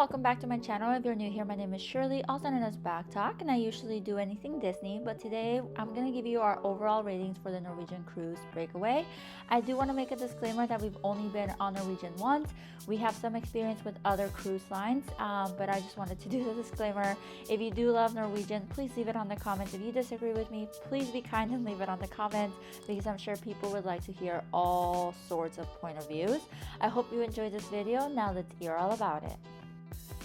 welcome back to my channel. If you're new here, my name is Shirley, also known as Backttalk, and I usually do anything Disney, but today I'm going to give you our overall ratings for the Norwegian Cruise Breakaway. I do want to make a disclaimer that we've only been on Norwegian once. We have some experience with other cruise lines, but I just wanted to do the disclaimer. If you do love Norwegian, please leave it on the comments. If you disagree with me, please be kind and leave it on the comments, because I'm sure people would like to hear all sorts of point of views. I hope you enjoyed this video. Now let's hear all about it.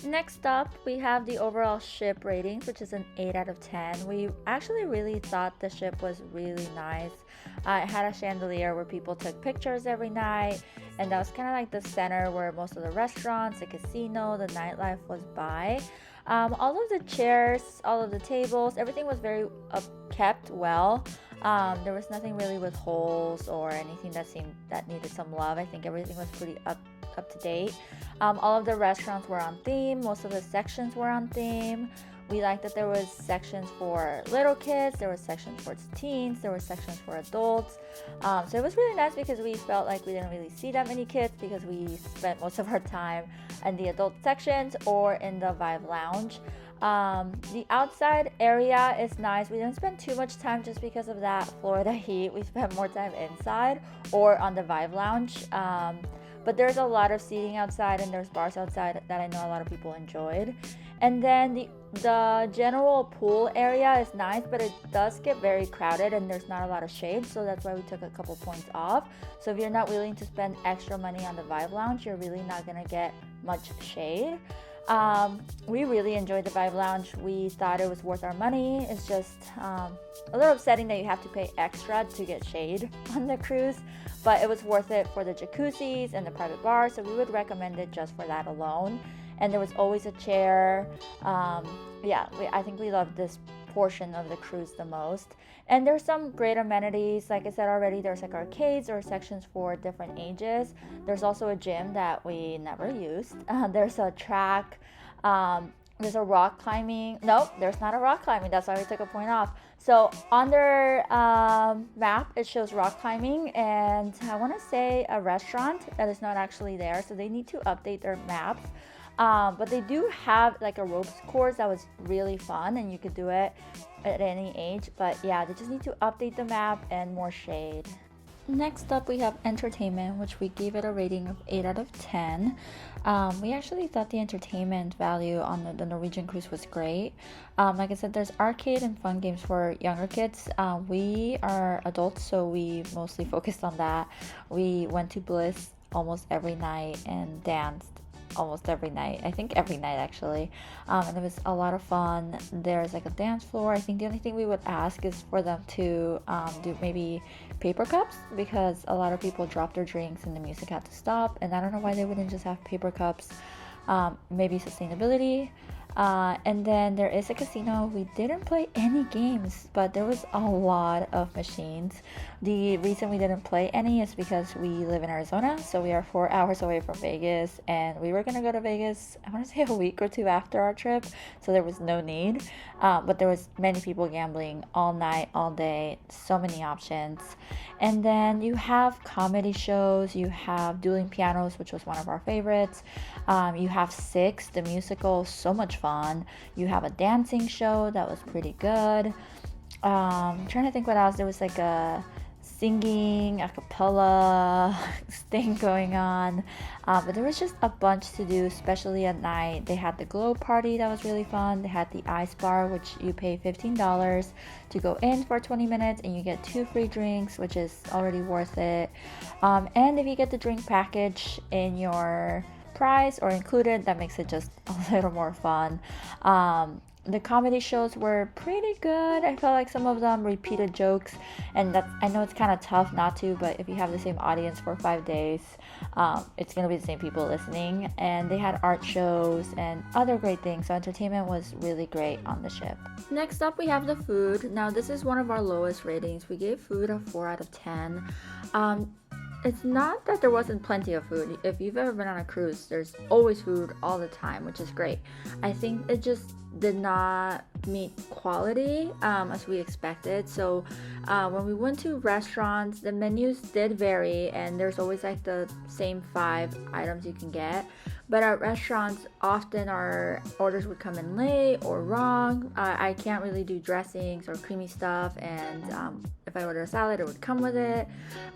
Next up, we have the overall ship ratings, which is an 8 out of 10. We actually really thought the ship was really nice. It had a chandelier where people took pictures every night, and that was kind of like the center where most of the restaurants, the casino, the nightlife was by. All of the chairs, all of the tables, everything was very kept well. There was nothing really with holes or anything that needed some love. I think everything was pretty up to date. All of the restaurants were on theme. Most of the sections were on theme. We liked that there was sections for little kids, there were sections for teens, there were sections for adults. So it was really nice because we felt like we didn't really see that many kids because we spent most of our time in the adult sections or in the Vibe Lounge. The outside area is nice. We didn't spend too much time just because of that Florida heat. We spent more time inside or on the Vibe Lounge. But there's a lot of seating outside and there's bars outside that I know a lot of people enjoyed. And then the general pool area is nice, but it does get very crowded and there's not a lot of shade, so that's why we took a couple points off. So if you're not willing to spend extra money on the Vibe Lounge, you're really not gonna get much shade. We really enjoyed the Vibe Lounge. We thought it was worth our money. It's just a little upsetting that you have to pay extra to get shade on the cruise, but it was worth it for the jacuzzis and the private bar, so we would recommend it just for that alone. And there was always a chair. I think we loved this portion of the cruise the most. And there's some great amenities. Like I said already, there's like arcades or sections for different ages. There's also a gym that we never used. There's a track. There's a rock climbing. No, there's not a rock climbing. That's why we took a point off. So on their map, it shows rock climbing, and I want to say a restaurant that is not actually there. So they need to update their maps. But they do have like a ropes course that was really fun, and you could do it at any age. But yeah, they just need to update the map and more shade. Next up, we have entertainment, which we gave it a rating of 8 out of 10. We actually thought the entertainment value on the Norwegian cruise was great. Like I said, there's arcade and fun games for younger kids. We are adults, so we mostly focused on that. We went to Bliss almost every night and danced almost every night. I think every night actually. And it was a lot of fun. There's like a dance floor. I think the only thing we would ask is for them to do maybe paper cups, because a lot of people dropped their drinks and the music had to stop, and I don't know why they wouldn't just have paper cups. Maybe sustainability. And then there is a casino. We didn't play any games, but there was a lot of machines. The reason we didn't play any is because we live in Arizona, so we are 4 hours away from Vegas, and we were gonna go to Vegas, I want to say a week or two after our trip, so there was no need. But there was many people gambling all night, all day, so many options. And then you have comedy shows. You have Dueling Pianos, which was one of our favorites. You have Six, the musical, so much fun. You have a dancing show that was pretty good. I'm trying to think what else. There was like a singing, a cappella thing going on. But there was just a bunch to do, especially at night. They had the glow party that was really fun. They had the ice bar, which you pay $15 to go in for 20 minutes, and you get 2 free drinks, which is already worth it. And if you get the drink package in your price or included, that makes it just a little more fun. The comedy shows were pretty good. I felt like some of them repeated jokes, and I know it's kind of tough not to, but if you have the same audience for 5 days, it's gonna be the same people listening. And they had art shows and other great things, so entertainment was really great on the ship. Next up, we have the food. Now this is one of our lowest ratings. We gave food a 4 out of 10. It's not that there wasn't plenty of food. If you've ever been on a cruise, there's always food all the time, which is great. I think it just did not meet quality as we expected. So when we went to restaurants, the menus did vary, and there's always like the same 5 items you can get. but at restaurants often our orders would come in late or wrong. I can't really do dressings or creamy stuff, and if I order a salad it would come with it,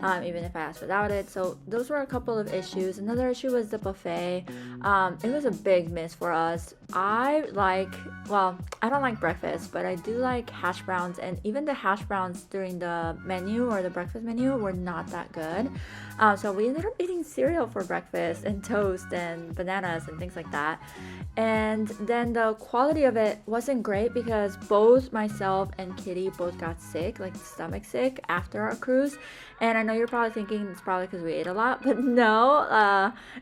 even if I asked without it. So those were a couple of issues. Another issue was the buffet. It was a big miss for us. I don't like breakfast, but I do like hash browns, and even the hash browns during the menu or the breakfast menu were not that good. So we ended up eating cereal for breakfast and toast and bananas and things like that. And then the quality of it wasn't great because both myself and Kitty both got sick, like stomach sick, after our cruise. And I know you're probably thinking it's probably because we ate a lot, but no,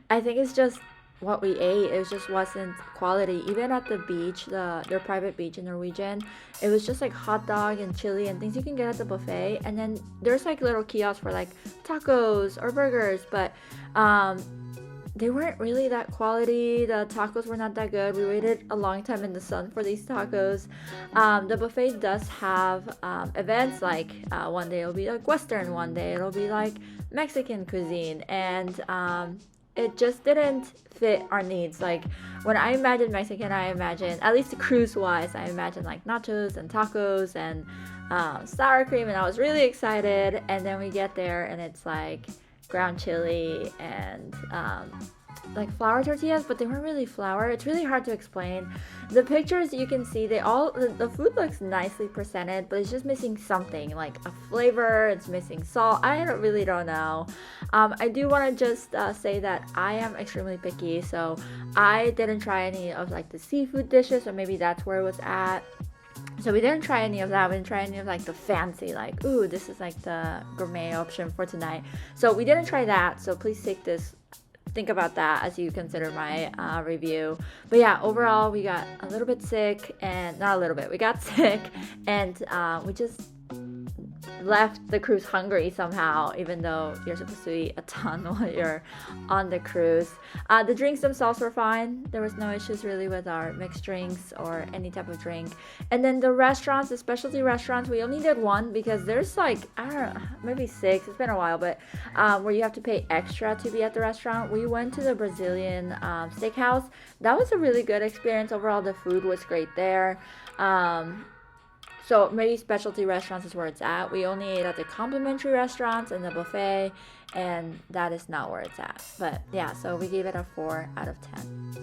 I think it's just what we ate. It just wasn't quality. Even at the beach, their private beach in Norwegian, it was just like hot dog and chili and things you can get at the buffet. And then there's like little kiosks for like tacos or burgers, but they weren't really that quality. The tacos were not that good. We waited a long time in the sun for these tacos. The buffet does have events, like one day it'll be like Western, one day it'll be like Mexican cuisine, and it just didn't fit our needs. Like when I imagine Mexican, I imagine, at least cruise wise, I imagine like nachos and tacos and sour cream, and I was really excited. And then we get there and it's like ground chili and like flour tortillas, but they weren't really flour. It's really hard to explain. The pictures you can see, the food looks nicely presented, but it's just missing something, like a flavor. It's missing salt. I really don't know. I do want to just say that I am extremely picky, so I didn't try any of like the seafood dishes, or maybe that's where it was at. So we didn't try any of that. We didn't try any of like the fancy, like, ooh, this is like the gourmet option for tonight. So we didn't try that. So please think about that as you consider my review. But yeah, overall we got a little bit sick, and not a little bit, we got sick, and we just left the cruise hungry somehow, even though you're supposed to eat a ton while you're on the cruise. The drinks themselves were fine. There was no issues really with our mixed drinks or any type of drink. And then the restaurants, the specialty restaurants, we only did one because there's like, I don't know, maybe 6, it's been a while, but where you have to pay extra to be at the restaurant. We went to the Brazilian steakhouse. That was a really good experience. Overall, the food was great there. So maybe specialty restaurants is where it's at. We only ate at the complimentary restaurants and the buffet, and that is not where it's at. But yeah, so we gave it a 4 out of 10.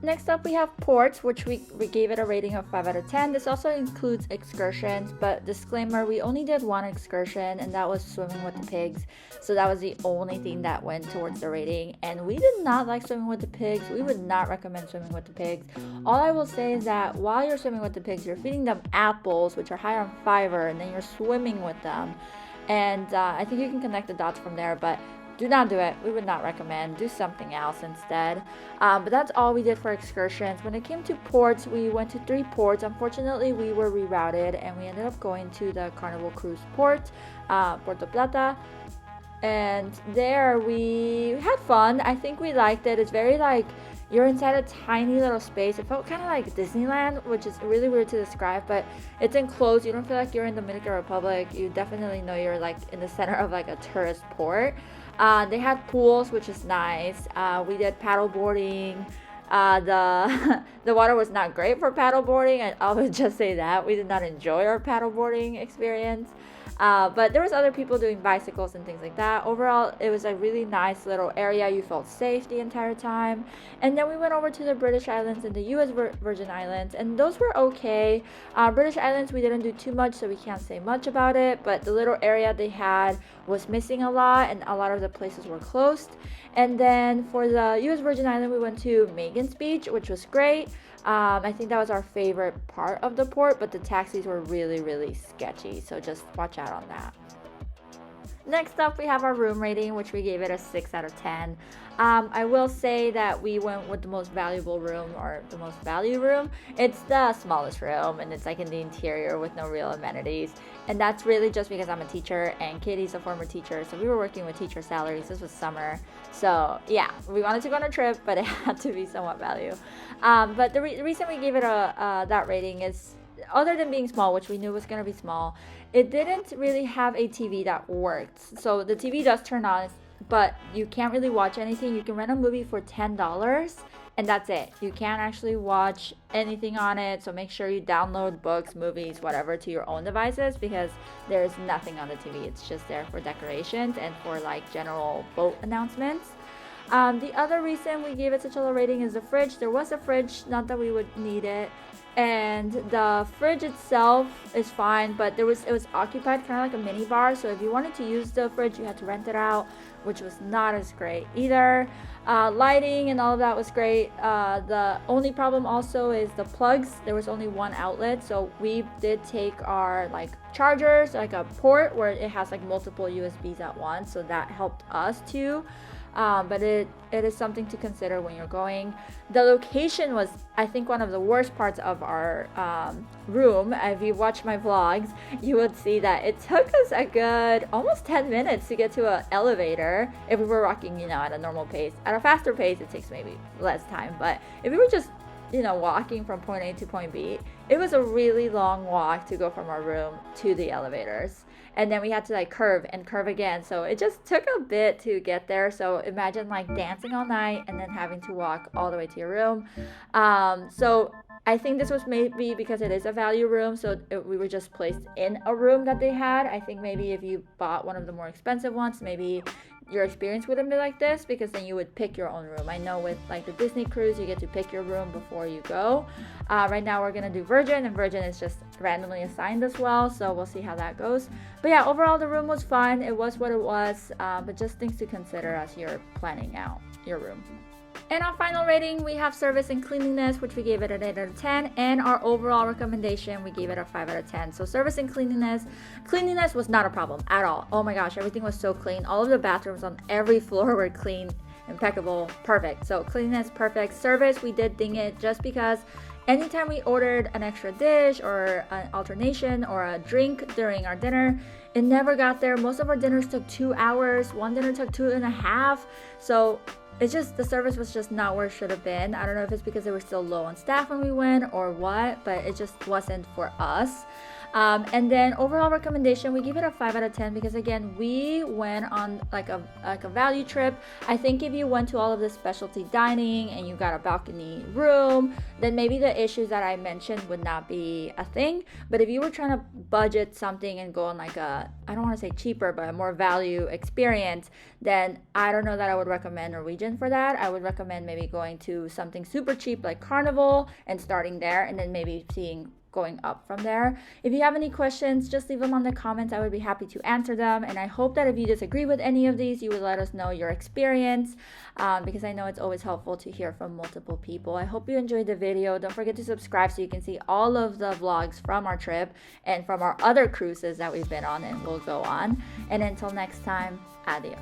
Next up, we have ports, which we gave it a rating of 5 out of 10. This also includes excursions, but disclaimer, we only did one excursion, and that was swimming with the pigs. So that was the only thing that went towards the rating, and we did not like swimming with the pigs. We would not recommend swimming with the pigs. All I will say is that while you're swimming with the pigs, you're feeding them apples, which are high on fiber, and then you're swimming with them. And I think you can connect the dots from there, but do not do it. We would not recommend. Do something else instead. But that's all we did for excursions. When it came to ports, we went to 3 ports. Unfortunately, we were rerouted, and we ended up going to the Carnival Cruise port, Puerto Plata. And there we had fun. I think we liked it. It's very like, you're inside a tiny little space. It felt kind of like Disneyland, which is really weird to describe, but it's enclosed. You don't feel like you're in the Dominican Republic. You definitely know you're like in the center of like a tourist port. They had pools, which is nice. We did paddle boarding. The water was not great for paddle boarding, and I would just say that we did not enjoy our paddle boarding experience. But there was other people doing bicycles and things like that. Overall, it was a really nice little area. You felt safe the entire time. And then we went over to the British Islands and the US Virgin Islands, and those were okay. British Islands, we didn't do too much, so we can't say much about it, but the little area they had was missing a lot, and a lot of the places were closed. And then for the US Virgin Island, we went to Megan's Beach, which was great. I think that was our favorite part of the port, but the taxis were really, really sketchy, so just watch out on that. Next up, we have our room rating, which we gave it a 6 out of 10. I will say that we went with the most valuable room, or the most value room. It's the smallest room, and it's like in the interior with no real amenities. And that's really just because I'm a teacher and Katie's a former teacher, so we were working with teacher salaries. This was summer, so yeah, we wanted to go on a trip, but it had to be somewhat value. But the reason we gave it that rating is, other than being small, which we knew was going to be small, it didn't really have a TV that worked. So the TV does turn on, but you can't really watch anything. You can rent a movie for $10 and that's it. You can't actually watch anything on it, so make sure you download books, movies, whatever to your own devices, because there's nothing on the TV. It's just there for decorations and for like general boat announcements. The other reason we gave it such a low rating is the fridge. There was a fridge, not that we would need it, and the fridge itself is fine, but it was occupied, kind of like a mini bar, so if you wanted to use the fridge you had to rent it out, which was not as great either. Lighting and all of that was great. The only problem also is the plugs. There was only one outlet, so we did take our like chargers, like a port where it has like multiple USBs at once, so that helped us too. But it is something to consider when you're going. The location was, I think, one of the worst parts of our room. If you watch my vlogs, you would see that it took us a good almost 10 minutes to get to an elevator if we were walking, at a normal pace. At a faster pace, it takes maybe less time. But if we were just, walking from point A to point B, it was a really long walk to go from our room to the elevators. And then we had to like curve and curve again. So it just took a bit to get there. So imagine like dancing all night and then having to walk all the way to your room. So I think this was maybe because it is a value room. So we were just placed in a room that they had. I think maybe if you bought one of the more expensive ones, maybe your experience wouldn't be like this, because then you would pick your own room. I know with like the Disney cruise, you get to pick your room before you go. Right now we're gonna do Virgin, and Virgin is just randomly assigned as well, so we'll see how that goes. But yeah, overall the room was fun. It was what it was, but just things to consider as you're planning out your room. And our final rating, we have service and cleanliness, which we gave it an 8 out of 10. And our overall recommendation, we gave it a 5 out of 10. So service and cleanliness was not a problem at all. Oh my gosh, everything was so clean. All of the bathrooms on every floor were clean, impeccable, perfect. So cleanliness, perfect. Service, we did ding it just because anytime we ordered an extra dish or an alternation or a drink during our dinner, it never got there. Most of our dinners took 2 hours. One dinner took 2.5. So it's just, the service was just not where it should have been. I don't know if it's because they were still low on staff when we went or what, but it just wasn't for us. And then overall recommendation, we give it a 5 out of 10 because again, we went on like a value trip. I think if you went to all of the specialty dining and you got a balcony room, then maybe the issues that I mentioned would not be a thing. But if you were trying to budget something and go on like a, I don't want to say cheaper, but a more value experience, then I don't know that I would recommend Norwegian for that. I would recommend maybe going to something super cheap like Carnival and starting there, and then maybe going up from there. If you have any questions, just leave them on the comments. I would be happy to answer them. And I hope that if you disagree with any of these, you would let us know your experience, because I know it's always helpful to hear from multiple people. I hope you enjoyed the video. Don't forget to subscribe so you can see all of the vlogs from our trip and from our other cruises that we've been on and will go on. And until next time, adios.